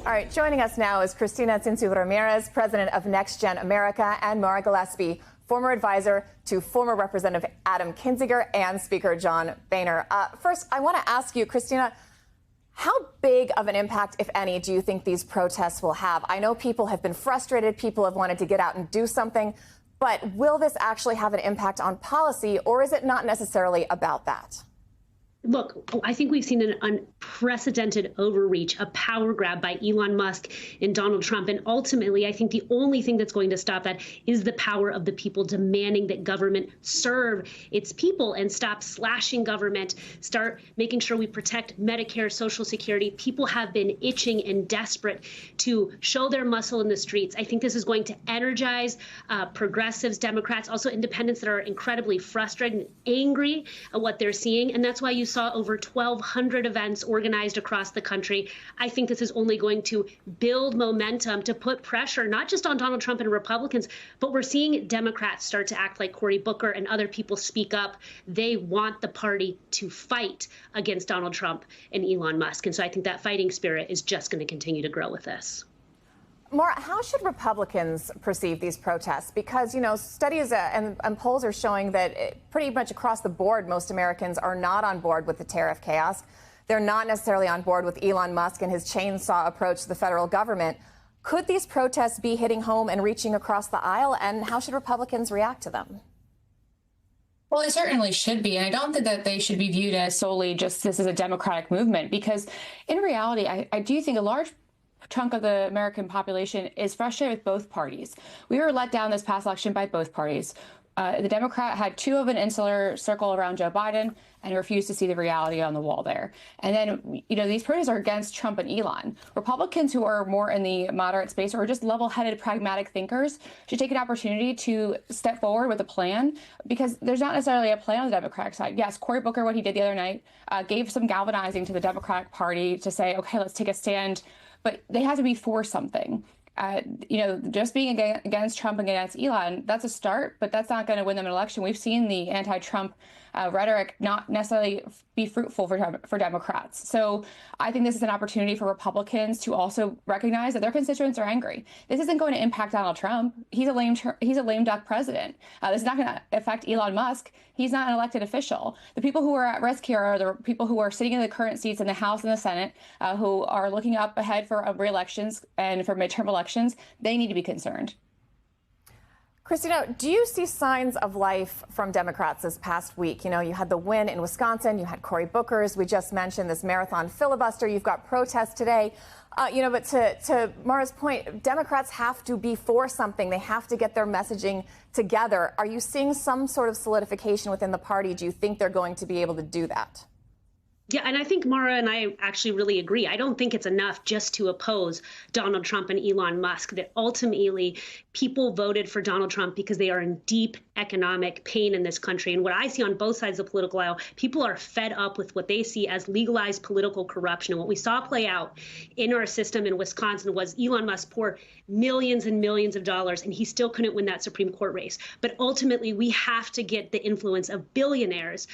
All right, joining us now is Cristina Cinsu Ramirez, president of Next Gen America, and Mara Gillespie, former advisor to former Representative Adam Kinzinger and Speaker John Boehner. First, I want to ask you, Cristina, how big of an impact, if any, do you think these protests will have? I know people have been frustrated, people have wanted to get out and do something, but will this actually have an impact on policy, or is it not necessarily about that? Look, I think we've seen an unprecedented overreach, a power grab by Elon Musk and Donald Trump. And ultimately, I think the only thing that's going to stop that is the power of the people demanding that government serve its people and stop slashing government, start making sure we protect Medicare, Social Security. People have been itching and desperate to show their muscle in the streets. I think this is going to energize progressives, Democrats, also independents that are incredibly frustrated and angry at what they're seeing. And that's why you saw over 1,200 events organized across the country. I think this is only going to build momentum to put pressure, not just on Donald Trump and Republicans, but we're seeing Democrats start to act like Cory Booker and other people speak up. They want the party to fight against Donald Trump and Elon Musk. And so I think that fighting spirit is just going to continue to grow with this. Maura, how should Republicans perceive these protests? Because, you know, studies and polls are showing that pretty much across the board, most Americans are not on board with the tariff chaos. They're not necessarily on board with Elon Musk and his chainsaw approach to the federal government. Could these protests be hitting home and reaching across the aisle? And how should Republicans react to them? Well, it certainly should be. And I don't think that they should be viewed as solely just this is a Democratic movement, because in reality, I do think a large chunk of the American population is frustrated with both parties. We were let down this past election by both parties. The Democrat had too of an insular circle around Joe Biden and refused to see the reality on the wall there. And then, you know, these protests are against Trump and Elon. Republicans who are more in the moderate space or just level-headed, pragmatic thinkers should take an opportunity to step forward with a plan, because there's not necessarily a plan on the Democratic side. Yes, Cory Booker, what he did the other night, gave some galvanizing to the Democratic Party to say, okay, let's take a stand. But they have to be for something. You know, just being against Trump and against Elon, that's a start, but that's not going to win them an election. We've seen the anti-Trump rhetoric not necessarily be fruitful for Democrats. So I think this is an opportunity for Republicans to also recognize that their constituents are angry. This isn't going to impact Donald Trump. He's a lame duck president. This is not going to affect Elon Musk. He's not an elected official. The people who are at risk here are the people who are sitting in the current seats in the House and the Senate, who are looking up ahead for re-elections and for midterm elections. They need to be concerned. Cristina, do you see signs of life from Democrats this past week? You know, you had the win in Wisconsin, you had Cory Booker's, we just mentioned this marathon filibuster, you've got protests today. You know, but to Mara's point, Democrats have to be for something. They have to get their messaging together. Are you seeing some sort of solidification within the party? Do you think they're going to be able to do that? Yeah, and I think Mara and I actually really agree. I don't think it's enough just to oppose Donald Trump and Elon Musk, that ultimately people voted for Donald Trump because they are in deep economic pain in this country. And what I see on both sides of the political aisle, people are fed up with what they see as legalized political corruption. And what we saw play out in our system in Wisconsin was Elon Musk pour millions and millions of dollars, and he still couldn't win that Supreme Court race. But ultimately, we have to get the influence of billionaires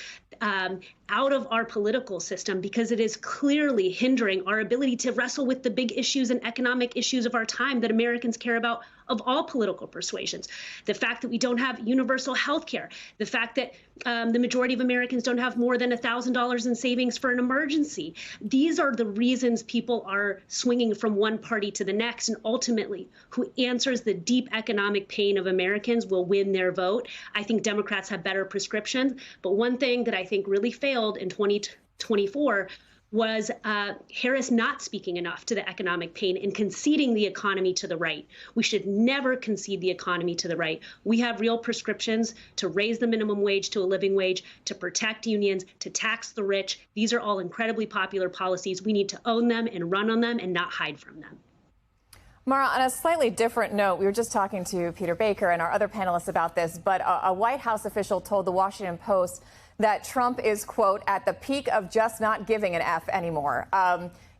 out of our political system, because it is clearly hindering our ability to wrestle with the big issues and economic issues of our time that Americans care about, of all political persuasions. The fact that we don't have universal health care, the fact that the majority of Americans don't have more than $1,000 in savings for an emergency. These are the reasons people are swinging from one party to the next. And ultimately, who answers the deep economic pain of Americans will win their vote. I think Democrats have better prescriptions. But one thing that I think really failed in 2024 was Harris not speaking enough to the economic pain and conceding the economy to the right. We should never concede the economy to the right. We have real prescriptions to raise the minimum wage to a living wage, to protect unions, to tax the rich. These are all incredibly popular policies. We need to own them and run on them and not hide from them. Mara, on a slightly different note, we were just talking to Peter Baker and our other panelists about this, but a White House official told the Washington Post that Trump is, quote, at the peak of just not giving an F anymore.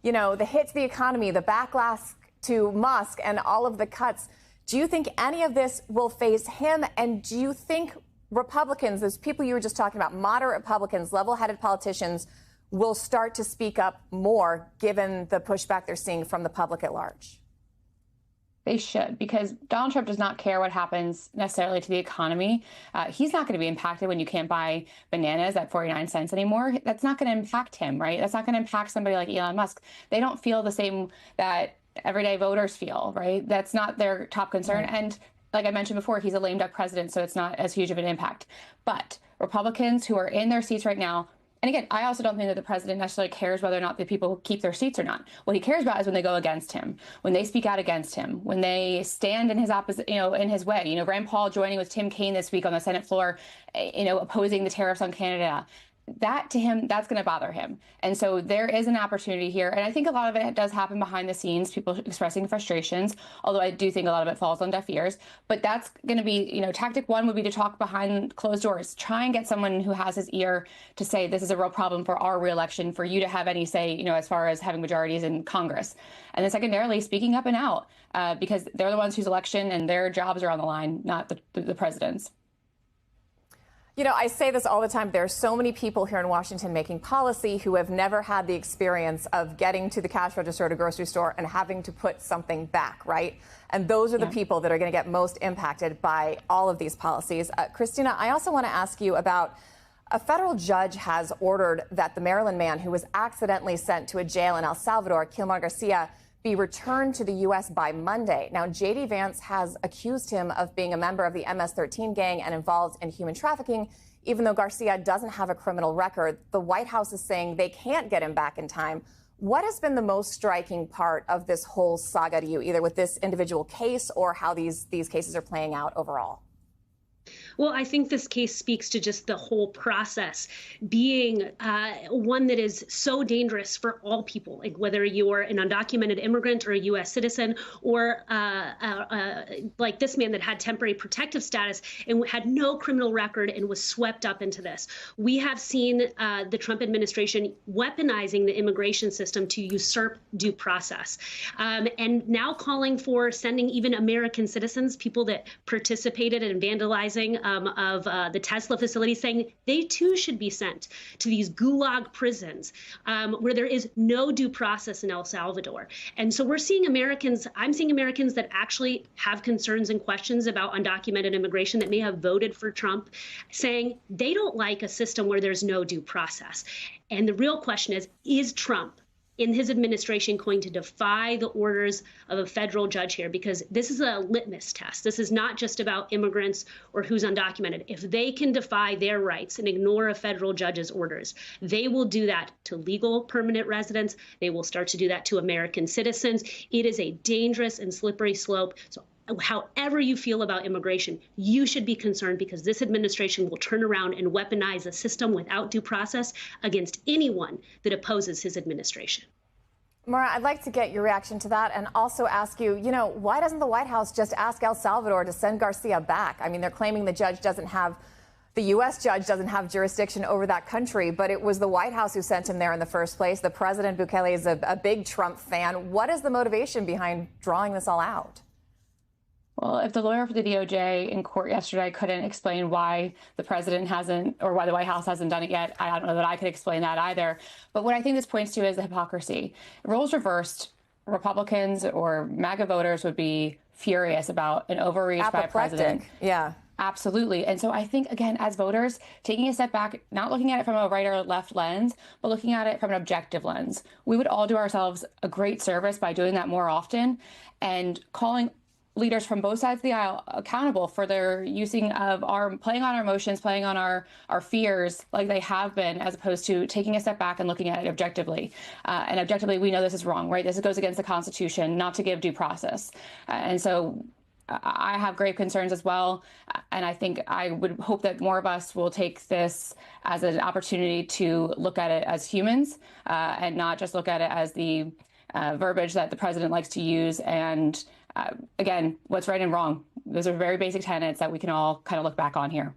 You know, the hit to the economy, the backlash to Musk and all of the cuts. Do you think any of this will phase him? And do you think Republicans, those people you were just talking about, moderate Republicans, level-headed politicians, will start to speak up more given the pushback they're seeing from the public at large? They should, because Donald Trump does not care what happens necessarily to the economy. He's not going to be impacted when you can't buy bananas at 49 cents anymore. That's not going to impact him, right? That's not going to impact somebody like Elon Musk. They don't feel the same that everyday voters feel, right? That's not their top concern. Mm-hmm. And like I mentioned before, he's a lame duck president, so it's not as huge of an impact. But Republicans who are in their seats right now, and again, I also don't think that the president necessarily cares whether or not the people keep their seats or not. What he cares about is when they go against him, when they speak out against him, when they stand in his opposite, in his way. Rand Paul joining with Tim Kaine this week on the Senate floor, opposing the tariffs on Canada. That to him, that's going to bother him. And so there is an opportunity here. And I think a lot of it does happen behind the scenes, people expressing frustrations, although I do think a lot of it falls on deaf ears. But that's going to be, tactic one would be to talk behind closed doors, try and get someone who has his ear to say, this is a real problem for our reelection, for you to have any say, as far as having majorities in Congress. And then secondarily, speaking up and out, because they're the ones whose election and their jobs are on the line, not the president's. I say this all the time. There are so many people here in Washington making policy who have never had the experience of getting to the cash register at a grocery store and having to put something back, right? And those are the people that are going to get most impacted by all of these policies. Christina, I also want to ask you about a federal judge has ordered that the Maryland man who was accidentally sent to a jail in El Salvador, Kilmar Garcia, be returned to the U.S. by Monday. Now, J.D. Vance has accused him of being a member of the MS-13 gang and involved in human trafficking, even though Garcia doesn't have a criminal record. The White House is saying they can't get him back in time. What has been the most striking part of this whole saga to you, either with this individual case or how these cases are playing out overall? Well, I think this case speaks to just the whole process being one that is so dangerous for all people, like whether you're an undocumented immigrant or a U.S. citizen, or like this man that had temporary protective status and had no criminal record and was swept up into this. We have seen the Trump administration weaponizing the immigration system to usurp due process, and now calling for sending even American citizens, people that participated in vandalizing of the Tesla facility, saying they too should be sent to these gulag prisons where there is no due process in El Salvador. And so we're seeing I'm seeing Americans that actually have concerns and questions about undocumented immigration that may have voted for Trump, saying they don't like a system where there's no due process. And the real question is Trump in his administration going to defy the orders of a federal judge here? Because this is a litmus test. This is not just about immigrants or who's undocumented. If they can defy their rights and ignore a federal judge's orders, they will do that to legal permanent residents. They will start to do that to American citizens. It is a dangerous and slippery slope. So however you feel about immigration, you should be concerned, because this administration will turn around and weaponize a system without due process against anyone that opposes his administration. Maura, I'd like to get your reaction to that and also ask you, why doesn't the White House just ask El Salvador to send Garcia back? I mean, they're claiming the U.S. judge doesn't have jurisdiction over that country, but it was the White House who sent him there in the first place. The President Bukele is a big Trump fan. What is the motivation behind drawing this all out? Well, if the lawyer for the DOJ in court yesterday couldn't explain why the president hasn't, or why the White House hasn't done it yet, I don't know that I could explain that either. But what I think this points to is the hypocrisy. Roles reversed, Republicans or MAGA voters would be furious about an overreach by a president. Yeah. Absolutely. And so I think, again, as voters, taking a step back, not looking at it from a right or left lens, but looking at it from an objective lens, we would all do ourselves a great service by doing that more often and calling leaders from both sides of the aisle accountable for their playing on our emotions, playing on our fears like they have been, as opposed to taking a step back and looking at it objectively. And objectively, we know this is wrong, right? This goes against the Constitution, not to give due process. And so I have grave concerns as well. And I think I would hope that more of us will take this as an opportunity to look at it as humans and not just look at it as the verbiage that the president likes to use. And again, what's right and wrong. Those are very basic tenets that we can all kind of look back on here.